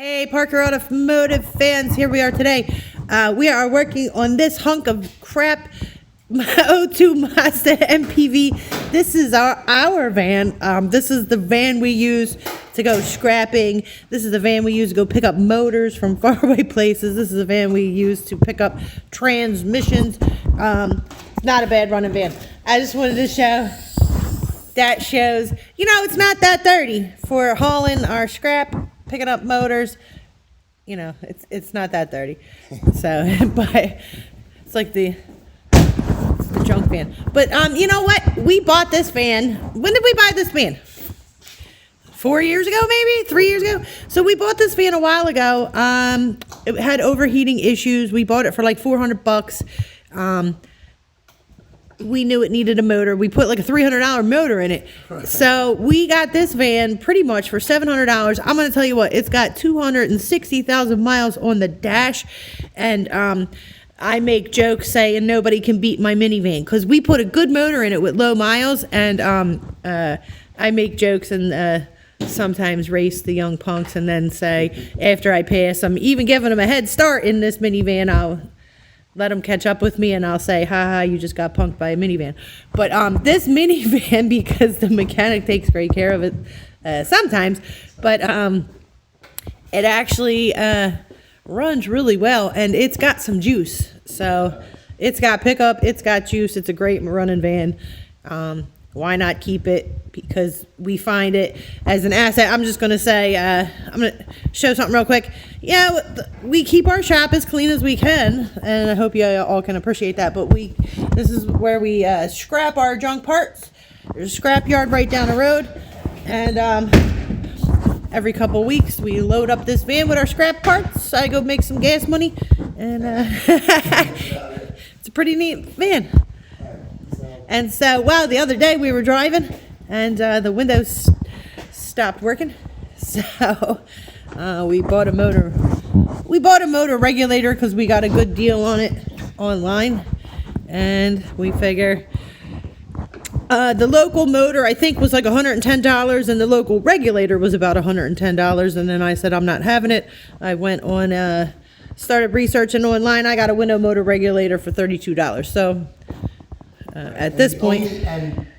Hey, Parker Automotive fans, here we are today. We are working on this hunk of crap '02 Mazda MPV. This is our van. This is the van we use to go scrapping. This is the van we use to go pick up motors from faraway places. This is the van we use to pick up transmissions. It's not a bad running van. I just wanted to show that shows, it's not that dirty for hauling our scrap, picking up motors. It's not that dirty. So, but it's like the junk van. But you know what? We bought this van. When did we buy this van? 4 years ago, maybe 3 years ago. So we bought this van a while ago. It had overheating issues. We bought it for like $400. We knew it needed a motor. We put like a $300 motor in it. So we got this van pretty much for $700. I'm going to tell you what, it's got 260,000 miles on the dash. And I make jokes saying nobody can beat my minivan because we put a good motor in it with low miles. And I make jokes and sometimes race the young punks and then say after I pass, I'm even giving them a head start in this minivan. I'll let them catch up with me and I'll say, ha, you just got punked by a minivan. But this minivan, because the mechanic takes great care of it sometimes, but it actually runs really well and it's got some juice. So it's got pickup, it's got juice, it's a great running van. Why not keep it? Because we find it as an asset. I'm just going to say, I'm going to show something real quick. Yeah, we keep our shop as clean as we can, and I hope you all can appreciate that. But this is where we scrap our junk parts. There's a scrap yard right down the road, and every couple weeks we load up this van with our scrap parts. I go make some gas money, and it's a pretty neat van. And so, the other day we were driving and the windows stopped working. So we bought a motor. We bought a motor regulator because we got a good deal on it online. And we figure the local motor I think was like $110 and the local regulator was about $110. And then I said, I'm not having it. I went on, started researching online. I got a window motor regulator for $32. So at this point,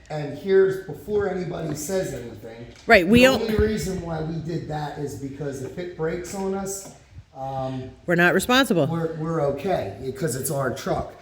and here's before anybody says anything. Right, the only reason why we did that is because if it breaks on us, we're not responsible. We're okay because it's our truck.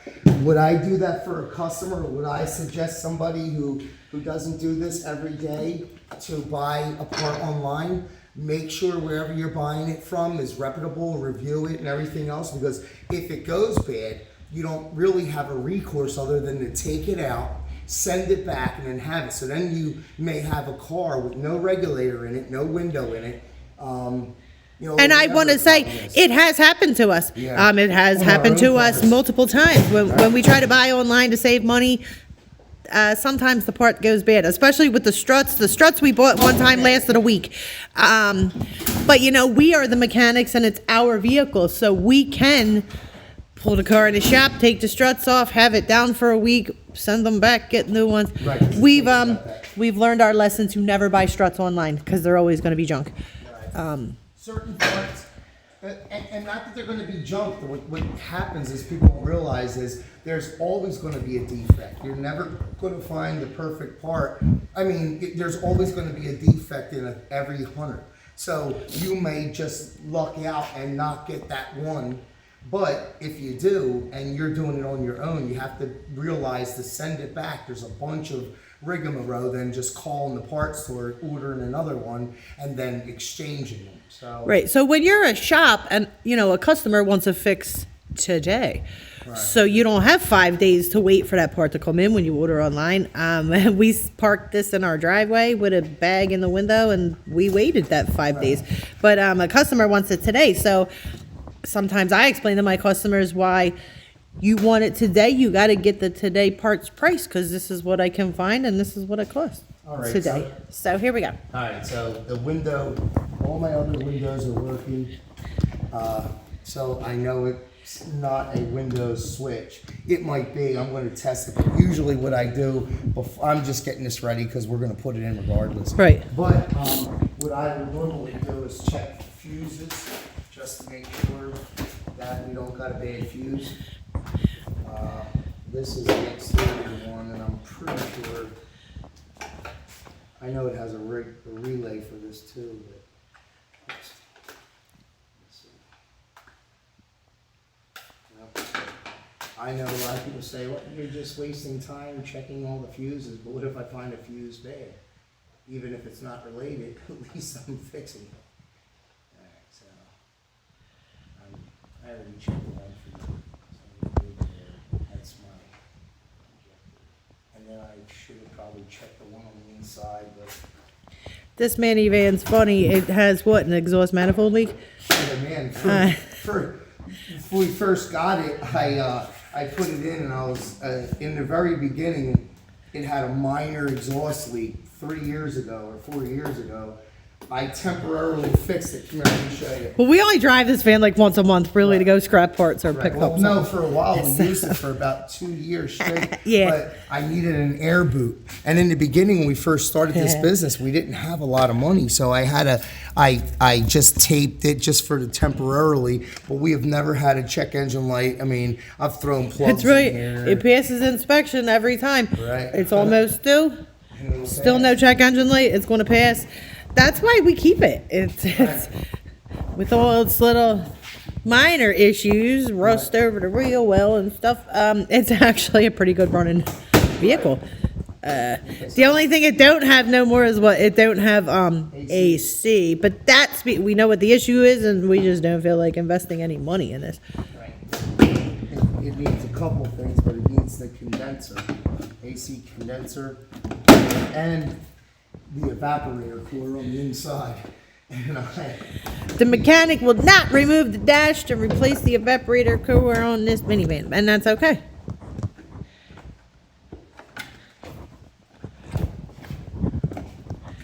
Would I do that for a customer? Would I suggest somebody who doesn't do this every day to buy a part online? Make sure wherever you're buying it from is reputable, review it and everything else, because if it goes bad, you don't really have a recourse other than to take it out, send it back, and then have it. So then you may have a car with no regulator in it, no window in it. And I want to say, it has happened to us. Yeah. It has happened to us multiple times. When we try to buy online to save money, sometimes the part goes bad, especially with the struts. The struts we bought one time lasted a week. But, we are the mechanics and it's our vehicle, so we can pull the car in the shop, take the struts off, have it down for a week, send them back, get new ones. Right. We've learned our lesson to never buy struts online because they're always going to be junk. Right. Certain parts, and not that they're going to be junk. What happens is people don't realize is there's always going to be a defect. You're never going to find the perfect part. I mean, there's always going to be a defect in every 100. So you may just luck out and not get that one. But if you do, and you're doing it on your own, you have to realize to send it back. There's a bunch of rigmarole than just calling the parts store, ordering another one, and then exchanging them. So right. So when you're a shop and, a customer wants a fix today, right. So you don't have 5 days to wait for that part to come in when you order online. We parked this in our driveway with a bag in the window, and we waited that 5 days. But a customer wants it today, so sometimes I explain to my customers why you want it today. You got to get the today parts price because this is what I can find and this is what it costs today. So here we go. All right, so the window, all my other windows are working. So I know it's not a Windows switch. It might be. I'm going to test it. But usually what I do, I'm just getting this ready because we're going to put it in regardless. Right. But what I would normally do is check fuses. just to make sure that we don't got a bad fuse. This is the exterior one, and I'm pretty sure, I know it has a relay for this too, but let's see. Yep. I know a lot of people say, well, you're just wasting time checking all the fuses, but what if I find a fuse bad? Even if it's not related, at least I'm fixing it. Alright, so I already checked one for you. So that's my injector. And then I should have probably checked the one on the inside, but This minivan's funny. It has what, an exhaust manifold leak? yeah, man, before we first got it, I put it in, and I was in the very beginning. It had a minor exhaust leak 3 years ago or 4 years ago. I temporarily fixed it. Come here, let me show you. Well, we only drive this van like once a month, really, to go scrap parts or pick Well, up no, something. for a while we used it for about 2 years straight. Yeah. But I needed an air boot, and in the beginning when we first started this business, we didn't have a lot of money, so I just taped it just for the temporarily. But we have never had a check engine light. I mean, I've thrown plugs It's right. in here. It passes inspection every time. Right. It's almost due. Still no check engine light. It's going to pass. That's why we keep it. It's with all its little minor issues, rust over the real well and stuff. It's actually a pretty good running vehicle. The only thing it don't have no more is what it don't have AC. But that's we know what the issue is, and we just don't feel like investing any money in this. Right. It needs a couple things, but it needs the condenser, AC condenser, and the evaporator cooler on the inside. And The mechanic will not remove the dash to replace the evaporator cooler on this minivan, and that's okay.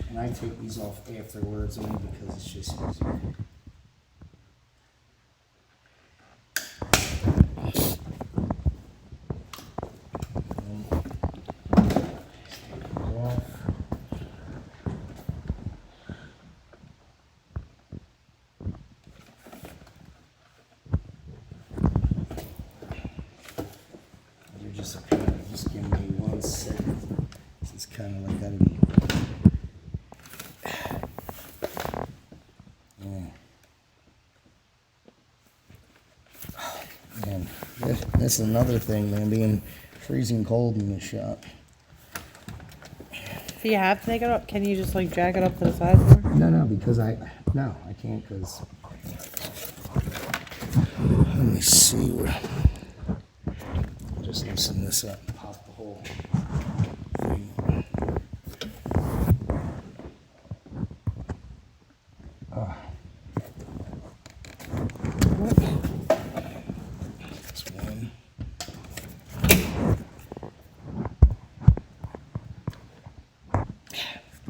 And I take these off afterwards only because it's just easier. Just give me 1 second. This is kind of like gotta be. Yeah. Man, that's another thing, man. Being freezing cold in the shop. If you have to take it up, can you just like jack it up to the side more? No, because I can't because. Let me see where. Just loosen this up and pop the whole thing. That's one.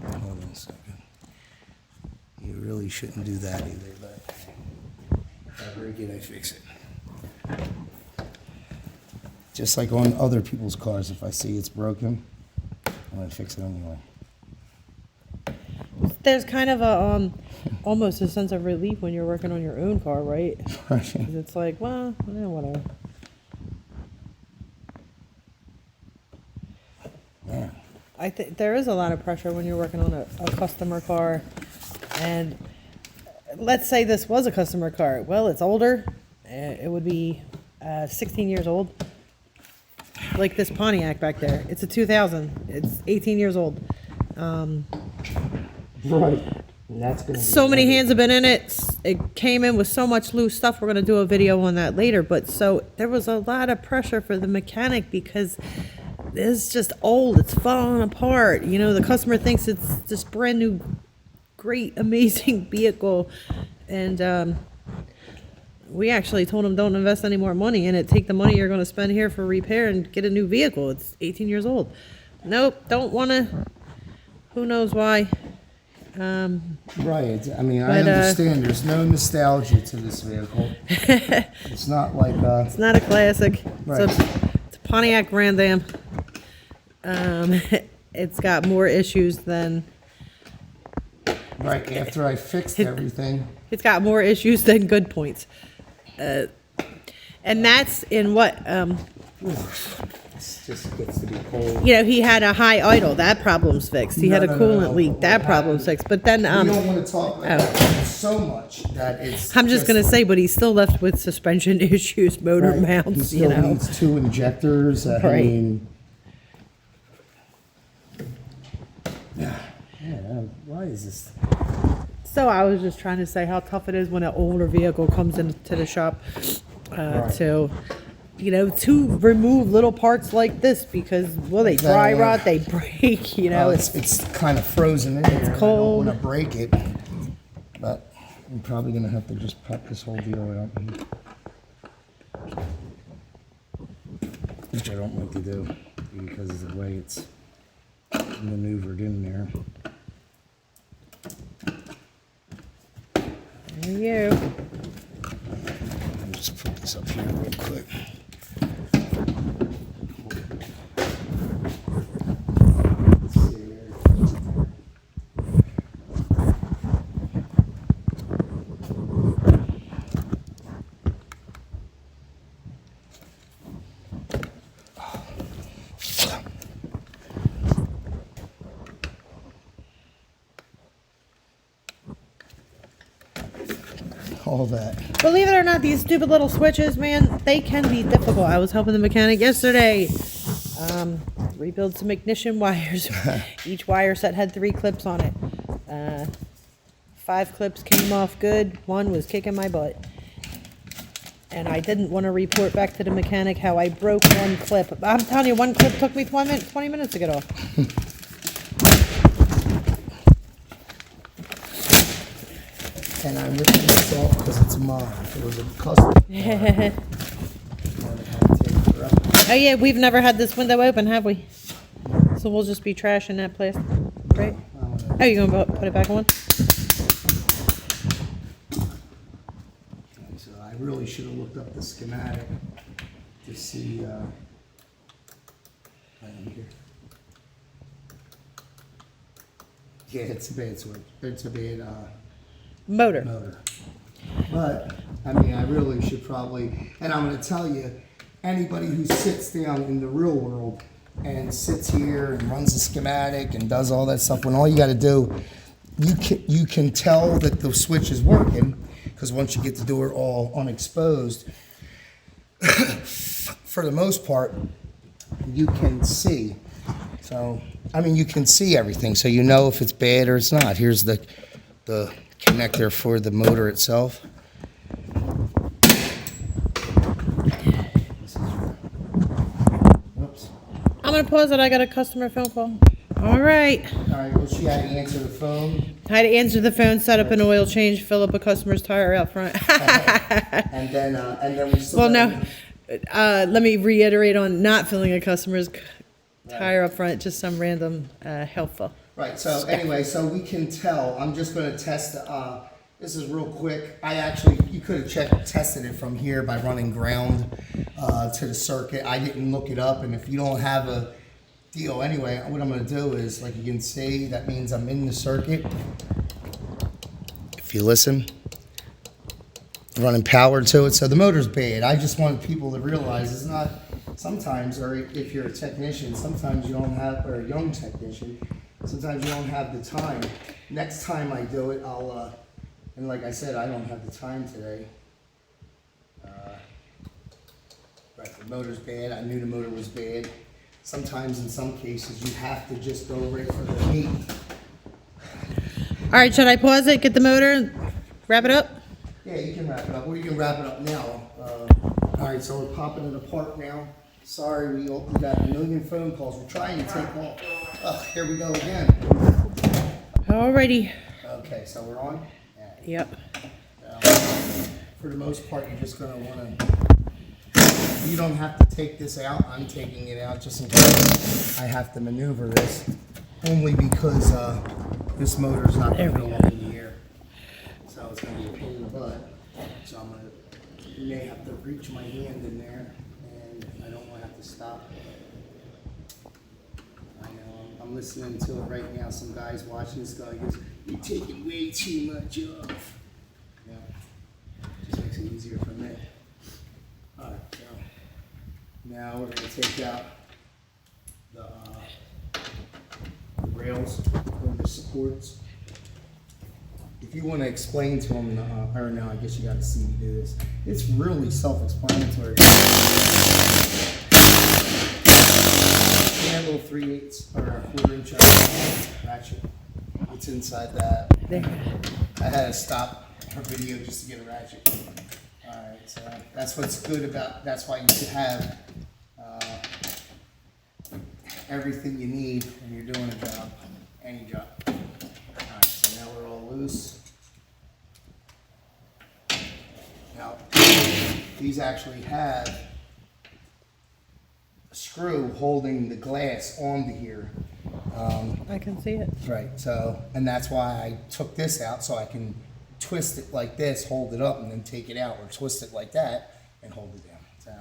Hold on a second. You really shouldn't do that either, but if I break it, I fix it. Just like on other people's cars, if I see it's broken, I'm gonna fix it anyway. There's kind of a almost a sense of relief when you're working on your own car, right? 'Cause it's like, well, whatever. Yeah. I think there is a lot of pressure when you're working on a customer car, and let's say this was a customer car. Well, it's older. It would be 16 years old. Like this Pontiac back there. It's a 2000. It's 18 years old. Right. And that's gonna be So many hands have been in it. It came in with so much loose stuff. We're going to do a video on that later. But so there was a lot of pressure for the mechanic because it's just old. It's falling apart. You know, the customer thinks it's this brand new, great, amazing vehicle. And we actually told them don't invest any more money in it. Take the money you're going to spend here for repair and get a new vehicle. It's 18 years old. Nope, don't want to. Who knows why? Right. I mean, I But, understand. There's no nostalgia to this vehicle. It's not like It's not a classic. Right. It's a Pontiac Grand Am. It's got more issues than right after I fixed everything. It's got more issues than good points. And that's in what, It just gets to be cold. you know, he had a high idle. That problem's fixed. He had a No, coolant leak. What That problem's happened- fixed. But then, We don't want to talk about it so much that it's. I'm just going to say, but he's still left with suspension issues, motor Right. He mounts, still you know. needs 2 injectors. I Right. mean, yeah, why is this? So I was just trying to say how tough it is when an older vehicle comes into the shop Right. to, you know, to remove little parts like this because, well, they dry Exactly. rot, they break, you know. It's kind of frozen in there. I cold. don't want to break it, but I'm probably gonna have to just pop this whole deal out, which I don't like to do because of the way it's maneuvered in there. There you. I'll just put this up here real quick. Let's see here. All that. Believe it or not, these stupid little switches, man, they can be difficult. I was helping the mechanic yesterday. Rebuild some ignition wires. Each wire set had 3 clips on it. 5 clips came off good. 1 was kicking my butt. And I didn't want to report back to the mechanic how I broke 1 clip. I'm telling you, 1 clip took me 20 minutes to get off. And I'm ripping this off because it's mine. It was a custom. Oh yeah, we've never had this window open, have we? So we'll just be trashing that place, right? Oh, you gonna put it back on? So I really should have looked up the schematic to see. I am here. Yeah, it's a bad switch. It's a bad Motor. motor. But I mean, I really should probably. And I'm going to tell you, anybody who sits down in the real world and sits here and runs a schematic and does all that stuff, when all you got to do, you can tell that the switch is working because once you get the door all unexposed, for the most part, you can see. So I mean, you can see everything, so you know if it's bad or it's not. Here's the connector for the motor itself. Oops. I'm gonna pause it. I got a customer phone call. All right. All right, well, she had to answer the phone, I had to answer the phone, set up an oil change, fill up a customer's tire out front. and then we still. Well, no. Let me reiterate on not filling a customer's tire up front. Just some random helpful. Right, so anyway, so we can tell, I'm just gonna test, this is real quick. You could have tested it from here by running ground to the circuit. I didn't look it up, and if you don't have a deal anyway, what I'm gonna do is, like you can see, that means I'm in the circuit. If you listen, running power to it, so the motor's bad. I just want people to realize it's not, sometimes, or if you're a technician, sometimes you don't have, or a young technician, sometimes you don't have the time. Next time I do it, I'll, and like I said, I don't have the time today. Right, the motor's bad. I knew the motor was bad. Sometimes, in some cases, you have to just go right for the heat. All right, should I pause it, get the motor, wrap it up? Yeah, you can wrap it up, or you can wrap it up now. All right, so we're popping it apart now. Sorry, we got a million phone calls. We're trying to take off. Oh, here we go again. Alrighty. Okay, so we're on? Yeah. Yep. For the most part, you're just gonna wanna, you don't have to take this out. I'm taking it out just in case I have to maneuver this. Only because this motor's not gonna go up in the air. So it's gonna be a pain in the butt. So you may have to reach my hand in there, and I don't wanna have to stop. I know, I'm listening to it right now. Some guy's watching this guy goes, "You're taking way too much off." easier for me. All right, so now we're gonna take out the rails or the supports. If you want to explain to them, or no, I guess you got to see me do this. It's really self-explanatory. And a little 3/8 or a 1/4 inch ratchet. It's inside that. There. I had to stop her video just to get a ratchet. All right, so that's what's good about. That's why you should have everything you need when you're doing a job, any job. All right, so now we're all loose. Now these actually have a screw holding the glass onto here. I can see it. Right, so, and that's why I took this out, so I can twist it like this, hold it up, and then take it out, or twist it like that, and hold it down. So,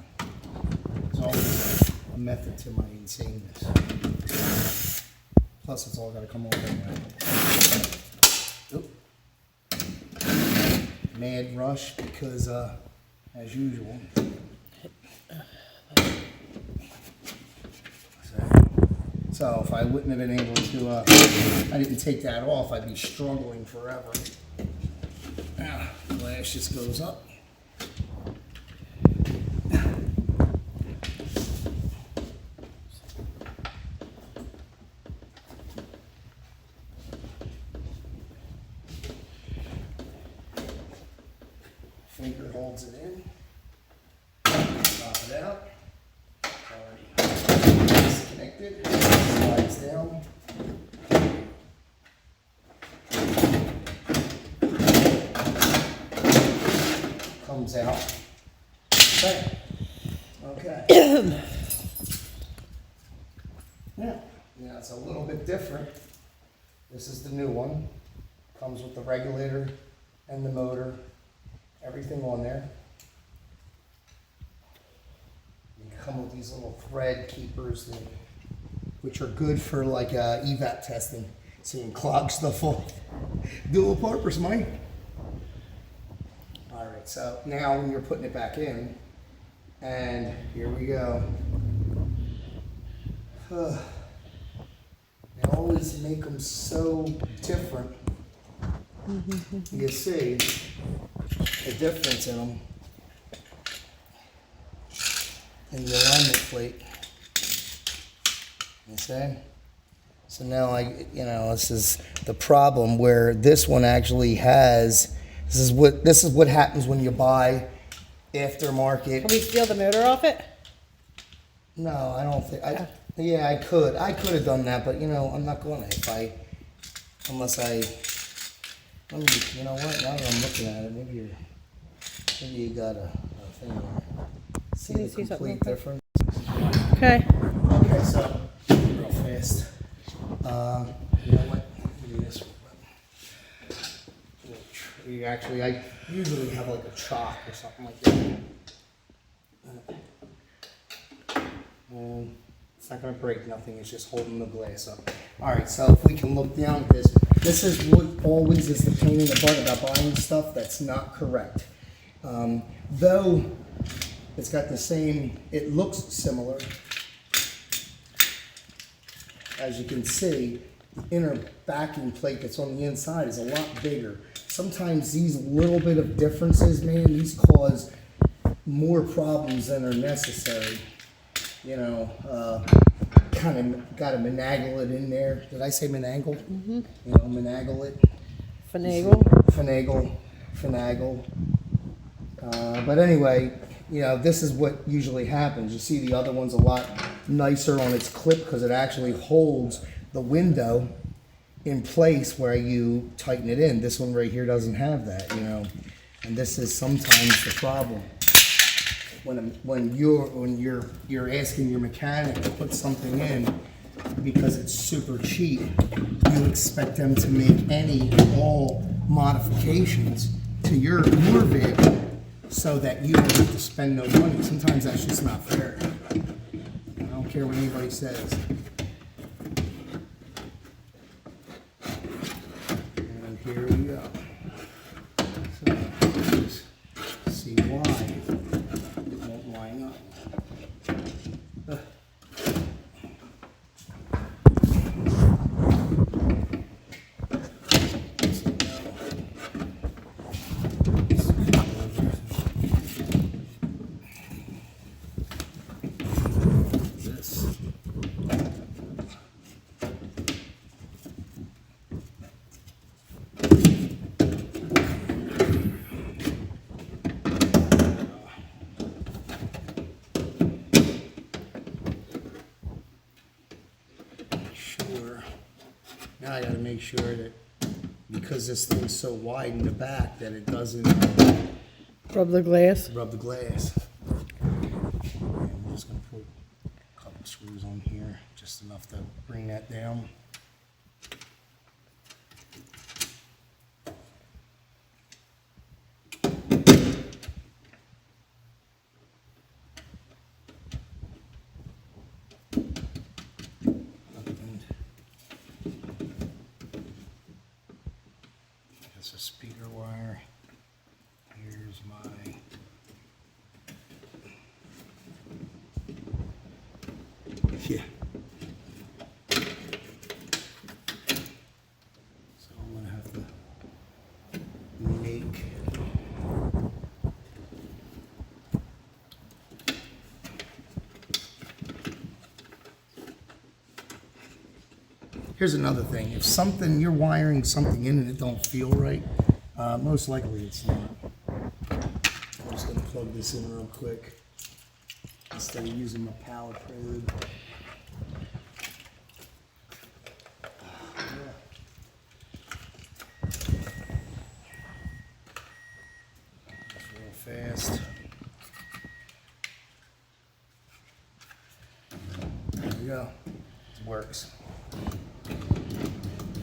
it's always a method to my insaneness. Plus, it's all gotta come over anyway. Oop. Mad rush, because, as usual. So if I wouldn't have been able to, I didn't take that off, I'd be struggling forever. Glass just goes up. Finger holds it in. Pop it out. Already disconnected. Slides down. Comes out. Okay. Okay. Yeah, it's a little bit different. This is the new one. Comes with the regulator and the motor. Everything on there. You come with these little thread keepers, which are good for like evap testing, so you can clog stuff off. Dual purpose, Mike. All right, so now when you're putting it back in, and here we go. They always make them so different. You see the difference in them in the alignment plate. You see? So now this is the problem where this one actually has. This is what happens when you buy aftermarket. Can we steal the motor off it? No, I don't think. Yeah, I could. I could have done that, but I'm not going to. Unless I. Let me. You know what? Now that I'm looking at it, maybe you got a thing there. See the complete difference. Okay. Okay, so real fast. You know what? Let me do this. I usually have like a chalk or something like that. It's not going to break nothing, it's just holding the glass up. Alright, so if we can look down at this, this is what always is the pain in the butt about buying stuff that's not correct. Though it's got the same, it looks similar. As you can see, the inner backing plate that's on the inside is a lot bigger. Sometimes these little bit of differences, man, these cause more problems than are necessary. Kind of got to finagle it in there. Did I say finagle? Mm-hmm. Finagle it. Finagle. But anyway, this is what usually happens. You see the other one's a lot nicer on its clip because it actually holds the window in place where you tighten it in. This one right here doesn't have that, and this is sometimes the problem. When you're asking your mechanic to put something in because it's super cheap, you expect them to make any and all modifications to your vehicle so that you don't have to spend no money. Sometimes that's just not fair. I don't care what anybody says. And here we go. So just see why. sure that, because this thing's so wide in the back, that it doesn't Rub the glass. rub the glass. And I'm just gonna put a couple screws on here, just enough to bring that down. It's a speaker wire. Here's my yeah. So I'm gonna have to make Here's another thing. If something, you're wiring something in and it don't feel right, most likely it's not. I'm just gonna plug this in real quick instead of using my power probe. Just real fast. There we go. It works.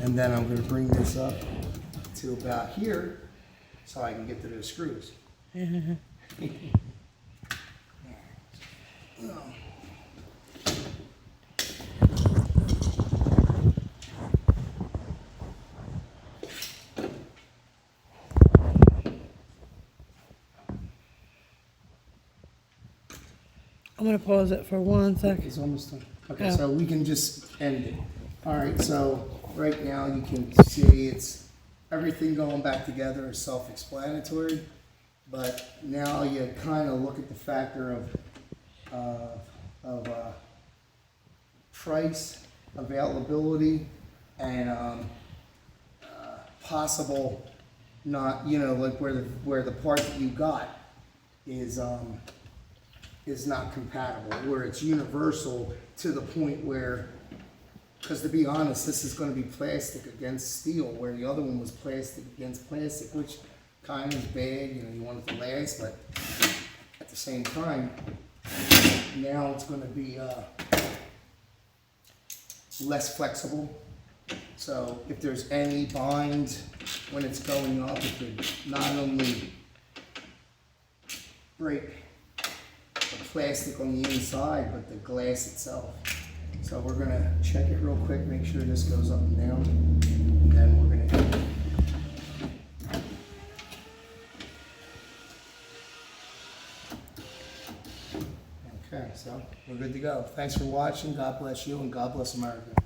And then I'm going to bring this up to about here so I can get to those screws. I'm gonna pause it for 1 second. It's almost done. Okay, Yeah. so we can just end it. All right, so right now you can see it's everything going back together is self-explanatory, but now you kind of look at the factor of price, availability, and possible not, you know, like where the part that you got is not compatible, where it's universal to the point where, because to be honest, this is going to be plastic against steel, where the other one was plastic against plastic, which kind of is bad, you know, you want it to last, but at the same time, now it's going to be less flexible. So if there's any bind when it's going up, it could not only break the plastic on the inside, but the glass itself. So we're gonna check it real quick, make sure this goes up and down, and then we're gonna. Okay, so we're good to go. Thanks for watching. God bless you, and God bless America.